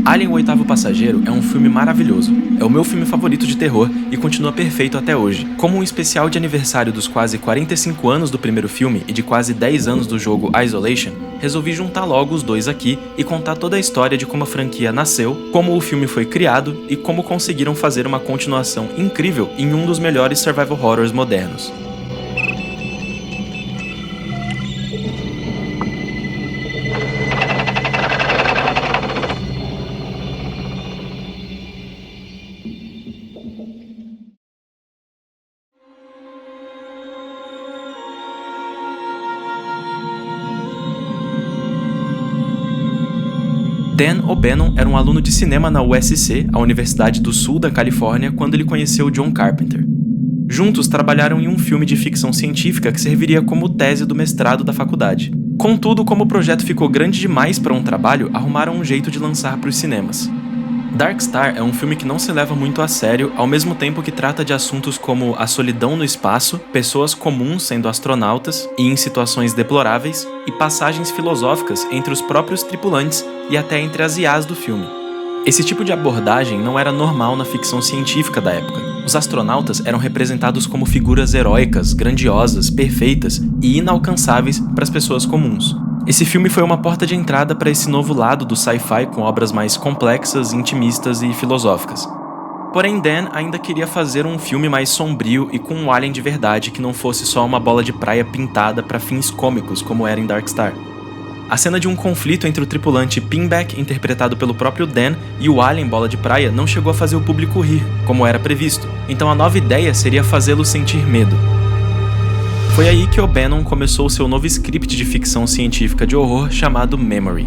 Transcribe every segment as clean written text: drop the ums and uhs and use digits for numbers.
Alien: O Oitavo Passageiro é um filme maravilhoso. É o meu filme favorito de terror e continua perfeito até hoje. Como um especial de aniversário dos quase 45 anos do primeiro filme e de quase 10 anos do jogo Isolation, resolvi juntar logo os dois aqui e contar toda a história de como a franquia nasceu, como o filme foi criado e como conseguiram fazer uma continuação incrível em um dos melhores survival horrors modernos. Dan O'Bannon era um aluno de cinema na USC, a Universidade do Sul da Califórnia, quando ele conheceu John Carpenter. Juntos trabalharam em um filme de ficção científica que serviria como tese do mestrado da faculdade. Contudo, como o projeto ficou grande demais para um trabalho, arrumaram um jeito de lançar para os cinemas. Dark Star é um filme que não se leva muito a sério, ao mesmo tempo que trata de assuntos como a solidão no espaço, pessoas comuns sendo astronautas e em situações deploráveis, e passagens filosóficas entre os próprios tripulantes e até entre as IAs do filme. Esse tipo de abordagem não era normal na ficção científica da época. Os astronautas eram representados como figuras heróicas, grandiosas, perfeitas e inalcançáveis para as pessoas comuns. Esse filme foi uma porta de entrada para esse novo lado do sci-fi com obras mais complexas, intimistas e filosóficas. Porém, Dan ainda queria fazer um filme mais sombrio e com um alien de verdade que não fosse só uma bola de praia pintada para fins cômicos, como era em Dark Star. A cena de um conflito entre o tripulante Pinback, interpretado pelo próprio Dan, e o alien bola de praia não chegou a fazer o público rir, como era previsto. Então a nova ideia seria fazê-lo sentir medo. Foi aí que O'Bannon começou seu novo script de ficção científica de horror chamado Memory.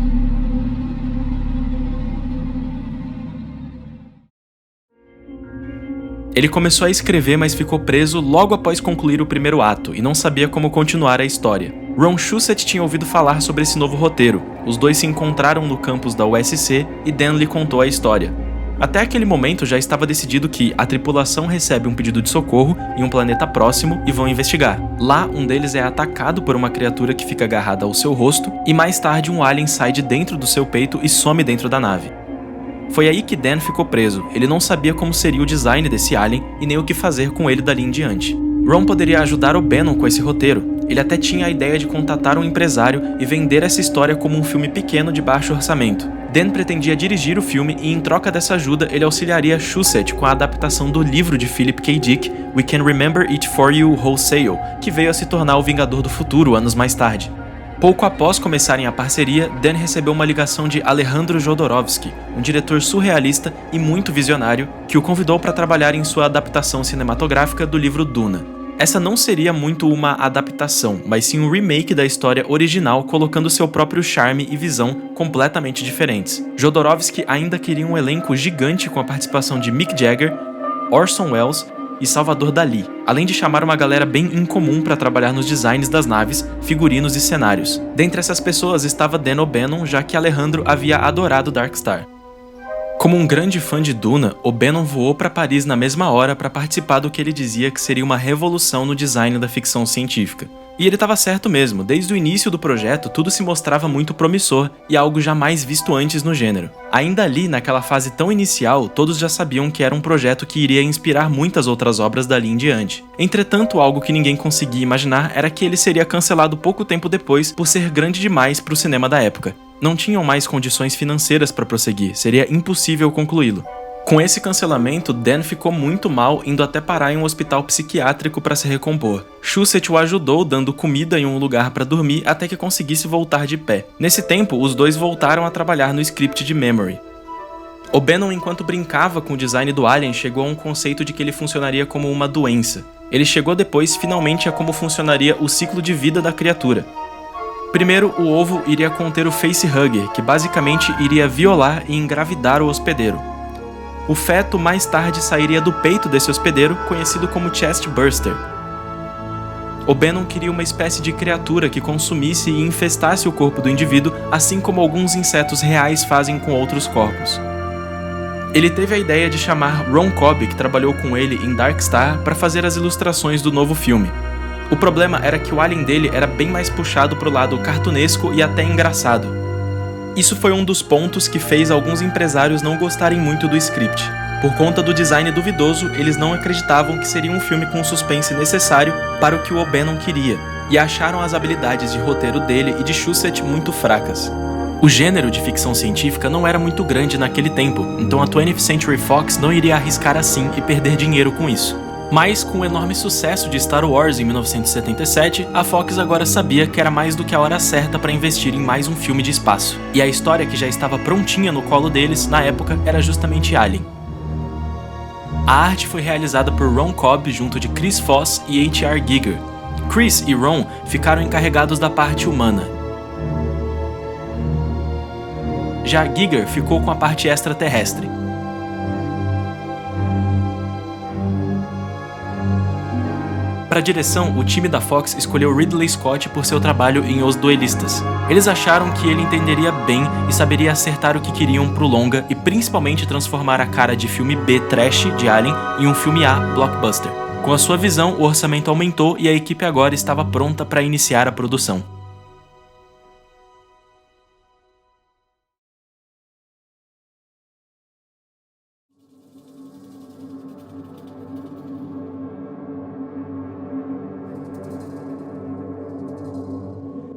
Ele começou a escrever, mas ficou preso logo após concluir o primeiro ato e não sabia como continuar a história. Ron Shusett tinha ouvido falar sobre esse novo roteiro. Os dois se encontraram no campus da USC e Dan lhe contou a história. Até aquele momento já estava decidido que a tripulação recebe um pedido de socorro em um planeta próximo e vão investigar. Lá, um deles é atacado por uma criatura que fica agarrada ao seu rosto e mais tarde um alien sai de dentro do seu peito e some dentro da nave. Foi aí que Dan ficou preso. Ele não sabia como seria o design desse alien e nem o que fazer com ele dali em diante. Ron poderia ajudar O'Bannon com esse roteiro. Ele até tinha a ideia de contatar um empresário e vender essa história como um filme pequeno de baixo orçamento. Dan pretendia dirigir o filme e, em troca dessa ajuda, ele auxiliaria Shusett com a adaptação do livro de Philip K. Dick, We Can Remember It For You Wholesale, que veio a se tornar o Vingador do Futuro anos mais tarde. Pouco após começarem a parceria, Dan recebeu uma ligação de Alejandro Jodorowsky, um diretor surrealista e muito visionário, que o convidou para trabalhar em sua adaptação cinematográfica do livro Duna. Essa não seria muito uma adaptação, mas sim um remake da história original, colocando seu próprio charme e visão completamente diferentes. Jodorowsky ainda queria um elenco gigante com a participação de Mick Jagger, Orson Welles e Salvador Dalí, além de chamar uma galera bem incomum para trabalhar nos designs das naves, figurinos e cenários. Dentre essas pessoas estava Dan O'Bannon, já que Alejandro havia adorado Dark Star. Como um grande fã de Duna, O'Bannon voou para Paris na mesma hora para participar do que ele dizia que seria uma revolução no design da ficção científica. E ele estava certo mesmo, desde o início do projeto tudo se mostrava muito promissor e algo jamais visto antes no gênero. Ainda ali, naquela fase tão inicial, todos já sabiam que era um projeto que iria inspirar muitas outras obras dali em diante. Entretanto, algo que ninguém conseguia imaginar era que ele seria cancelado pouco tempo depois por ser grande demais para o cinema da época. Não tinham mais condições financeiras para prosseguir, seria impossível concluí-lo. Com esse cancelamento, Dan ficou muito mal, indo até parar em um hospital psiquiátrico para se recompor. Shusett o ajudou dando comida em um lugar para dormir até que conseguisse voltar de pé. Nesse tempo, os dois voltaram a trabalhar no script de Memory. O'Bannon, enquanto brincava com o design do alien, chegou a um conceito de que ele funcionaria como uma doença. Ele chegou depois, finalmente, a como funcionaria o ciclo de vida da criatura. Primeiro, o ovo iria conter o facehugger, que basicamente iria violar e engravidar o hospedeiro. O feto mais tarde sairia do peito desse hospedeiro, conhecido como chest burster. O'Bannon queria uma espécie de criatura que consumisse e infestasse o corpo do indivíduo, assim como alguns insetos reais fazem com outros corpos. Ele teve a ideia de chamar Ron Cobb, que trabalhou com ele em Dark Star, para fazer as ilustrações do novo filme. O problema era que o alien dele era bem mais puxado pro lado cartunesco e até engraçado. Isso foi um dos pontos que fez alguns empresários não gostarem muito do script. Por conta do design duvidoso, eles não acreditavam que seria um filme com o suspense necessário para o que o O'Bannon queria, e acharam as habilidades de roteiro dele e de Shusett muito fracas. O gênero de ficção científica não era muito grande naquele tempo, então a 20th Century Fox não iria arriscar assim e perder dinheiro com isso. Mas, com o enorme sucesso de Star Wars em 1977, a Fox agora sabia que era mais do que a hora certa para investir em mais um filme de espaço. E a história que já estava prontinha no colo deles, na época, era justamente Alien. A arte foi realizada por Ron Cobb junto de Chris Foss e H.R. Giger. Chris e Ron ficaram encarregados da parte humana. Já Giger ficou com a parte extraterrestre. Para a direção, o time da Fox escolheu Ridley Scott por seu trabalho em Os Duelistas. Eles acharam que ele entenderia bem e saberia acertar o que queriam pro longa e principalmente transformar a cara de filme B trash de Alien em um filme A blockbuster. Com a sua visão, o orçamento aumentou e a equipe agora estava pronta para iniciar a produção.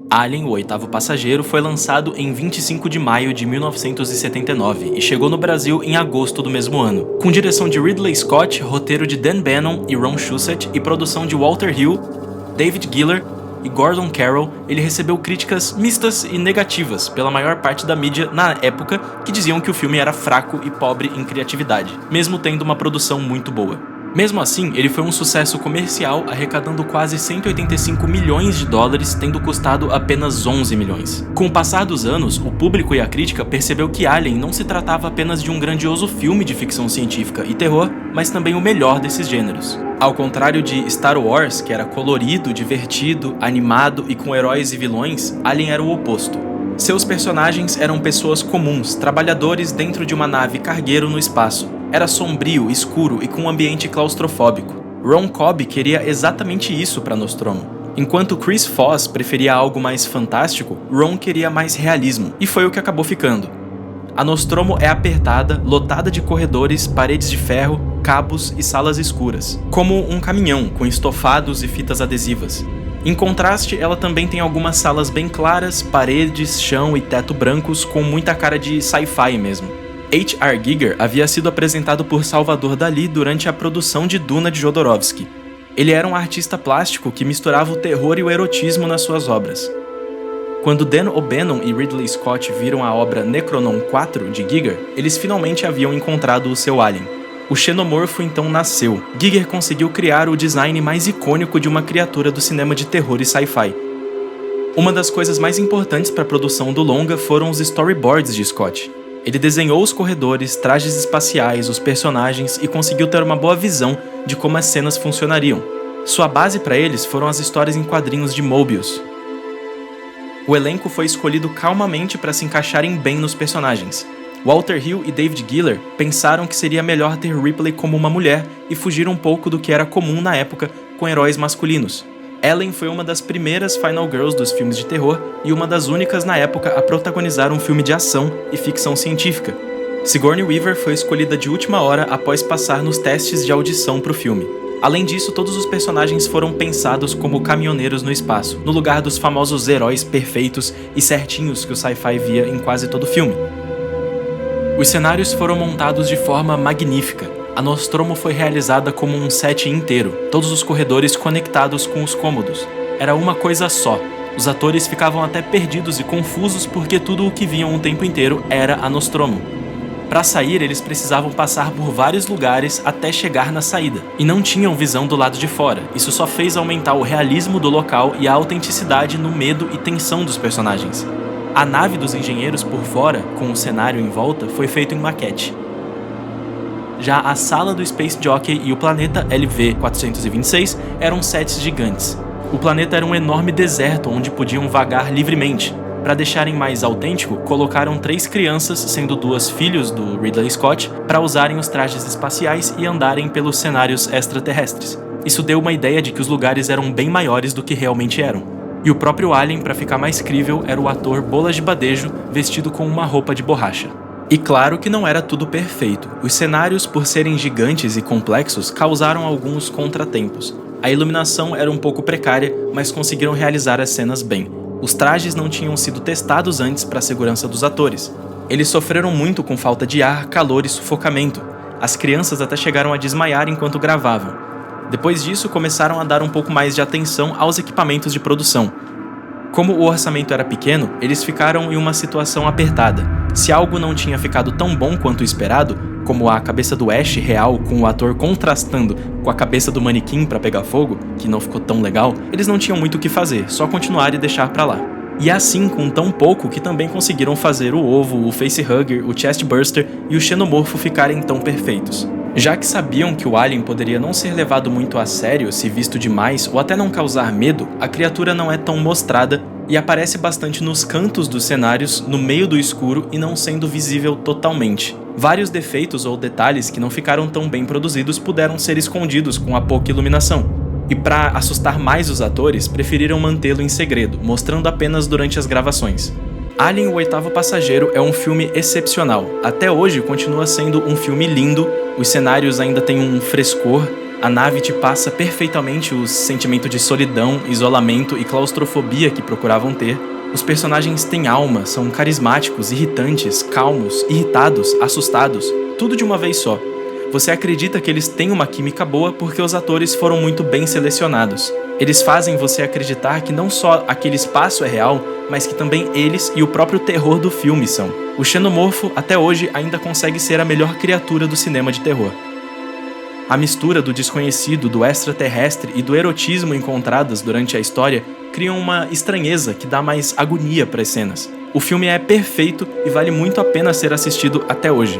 Alien, o Oitavo Passageiro, foi lançado em 25 de maio de 1979 e chegou no Brasil em agosto do mesmo ano. Com direção de Ridley Scott, roteiro de Dan Bannon e Ron Shusett e produção de Walter Hill, David Giller e Gordon Carroll, ele recebeu críticas mistas e negativas pela maior parte da mídia na época, que diziam que o filme era fraco e pobre em criatividade, mesmo tendo uma produção muito boa. Mesmo assim, ele foi um sucesso comercial, arrecadando quase 185 milhões de dólares, tendo custado apenas 11 milhões. Com o passar dos anos, o público e a crítica percebeu que Alien não se tratava apenas de um grandioso filme de ficção científica e terror, mas também o melhor desses gêneros. Ao contrário de Star Wars, que era colorido, divertido, animado e com heróis e vilões, Alien era o oposto. Seus personagens eram pessoas comuns, trabalhadores dentro de uma nave cargueiro no espaço. Era sombrio, escuro e com um ambiente claustrofóbico. Ron Cobb queria exatamente isso para Nostromo. Enquanto Chris Foss preferia algo mais fantástico, Ron queria mais realismo, e foi o que acabou ficando. A Nostromo é apertada, lotada de corredores, paredes de ferro, cabos e salas escuras, como um caminhão com estofados e fitas adesivas. Em contraste, ela também tem algumas salas bem claras, paredes, chão e teto brancos com muita cara de sci-fi mesmo. H.R. Giger havia sido apresentado por Salvador Dalí durante a produção de Duna de Jodorowsky. Ele era um artista plástico que misturava o terror e o erotismo nas suas obras. Quando Dan O'Bannon e Ridley Scott viram a obra Necronon 4 de Giger, eles finalmente haviam encontrado o seu Alien. O xenomorfo então nasceu. Giger conseguiu criar o design mais icônico de uma criatura do cinema de terror e sci-fi. Uma das coisas mais importantes para a produção do longa foram os storyboards de Scott. Ele desenhou os corredores, trajes espaciais, os personagens e conseguiu ter uma boa visão de como as cenas funcionariam. Sua base para eles foram as histórias em quadrinhos de Moebius. O elenco foi escolhido calmamente para se encaixarem bem nos personagens. Walter Hill e David Giller pensaram que seria melhor ter Ripley como uma mulher e fugiram um pouco do que era comum na época com heróis masculinos. Ellen foi uma das primeiras Final Girls dos filmes de terror e uma das únicas na época a protagonizar um filme de ação e ficção científica. Sigourney Weaver foi escolhida de última hora após passar nos testes de audição para o filme. Além disso, todos os personagens foram pensados como caminhoneiros no espaço, no lugar dos famosos heróis perfeitos e certinhos que o sci-fi via em quase todo o filme. Os cenários foram montados de forma magnífica. A Nostromo foi realizada como um set inteiro, todos os corredores conectados com os cômodos. Era uma coisa só. Os atores ficavam até perdidos e confusos porque tudo o que viam o tempo inteiro era a Nostromo. Para sair, eles precisavam passar por vários lugares até chegar na saída, e não tinham visão do lado de fora. Isso só fez aumentar o realismo do local e a autenticidade no medo e tensão dos personagens. A nave dos engenheiros por fora, com o cenário em volta, foi feito em maquete. Já a sala do Space Jockey e o planeta LV-426 eram sets gigantes. O planeta era um enorme deserto onde podiam vagar livremente. Para deixarem mais autêntico, colocaram 3 crianças, sendo 2 filhos do Ridley Scott, para usarem os trajes espaciais e andarem pelos cenários extraterrestres. Isso deu uma ideia de que os lugares eram bem maiores do que realmente eram. E o próprio Alien, para ficar mais crível, era o ator Bolas de Badejo vestido com uma roupa de borracha. E claro que não era tudo perfeito. Os cenários, por serem gigantes e complexos, causaram alguns contratempos. A iluminação era um pouco precária, mas conseguiram realizar as cenas bem. Os trajes não tinham sido testados antes para a segurança dos atores. Eles sofreram muito com falta de ar, calor e sufocamento. As crianças até chegaram a desmaiar enquanto gravavam. Depois disso, começaram a dar um pouco mais de atenção aos equipamentos de produção. Como o orçamento era pequeno, eles ficaram em uma situação apertada. Se algo não tinha ficado tão bom quanto o esperado, como a cabeça do Ash real com o ator contrastando com a cabeça do manequim para pegar fogo, que não ficou tão legal, eles não tinham muito o que fazer, só continuar e deixar pra lá. E é assim, com tão pouco, que também conseguiram fazer o ovo, o facehugger, o chestburster e o xenomorfo ficarem tão perfeitos. Já que sabiam que o Alien poderia não ser levado muito a sério se visto demais ou até não causar medo, a criatura não é tão mostrada e aparece bastante nos cantos dos cenários, no meio do escuro e não sendo visível totalmente. Vários defeitos ou detalhes que não ficaram tão bem produzidos puderam ser escondidos com a pouca iluminação. E para assustar mais os atores, preferiram mantê-lo em segredo, mostrando apenas durante as gravações. Alien, o Oitavo Passageiro é um filme excepcional. Até hoje continua sendo um filme lindo, os cenários ainda têm um frescor, a nave te passa perfeitamente o sentimento de solidão, isolamento e claustrofobia que procuravam ter. Os personagens têm alma, são carismáticos, irritantes, calmos, irritados, assustados, tudo de uma vez só. Você acredita que eles têm uma química boa porque os atores foram muito bem selecionados. Eles fazem você acreditar que não só aquele espaço é real, mas que também eles e o próprio terror do filme são. O xenomorfo, até hoje, ainda consegue ser a melhor criatura do cinema de terror. A mistura do desconhecido, do extraterrestre e do erotismo encontradas durante a história criam uma estranheza que dá mais agonia para as cenas. O filme é perfeito e vale muito a pena ser assistido até hoje.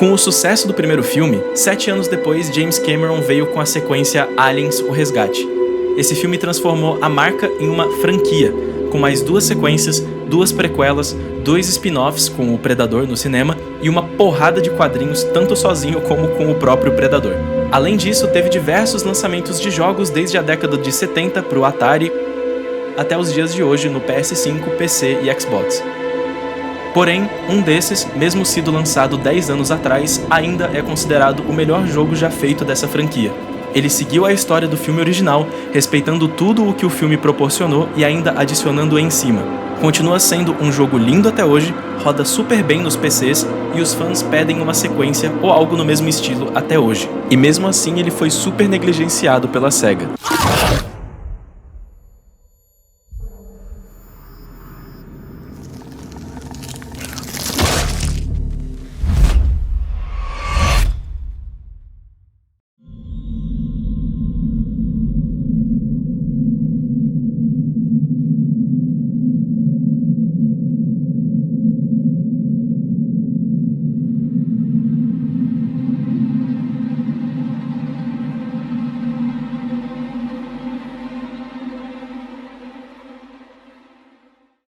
Com o sucesso do primeiro filme, 7 anos depois, James Cameron veio com a sequência Aliens: O Resgate. Esse filme transformou a marca em uma franquia, com mais 2 sequências, 2 prequelas, 2 spin-offs com o Predador no cinema e uma porrada de quadrinhos tanto sozinho como com o próprio Predador. Além disso, teve diversos lançamentos de jogos desde a década de 70 para o Atari até os dias de hoje no PS5, PC e Xbox. Porém, um desses, mesmo sido lançado 10 anos atrás, ainda é considerado o melhor jogo já feito dessa franquia. Ele seguiu a história do filme original, respeitando tudo o que o filme proporcionou e ainda adicionando em cima. Continua sendo um jogo lindo até hoje, roda super bem nos PCs e os fãs pedem uma sequência ou algo no mesmo estilo até hoje. E mesmo assim ele foi super negligenciado pela SEGA.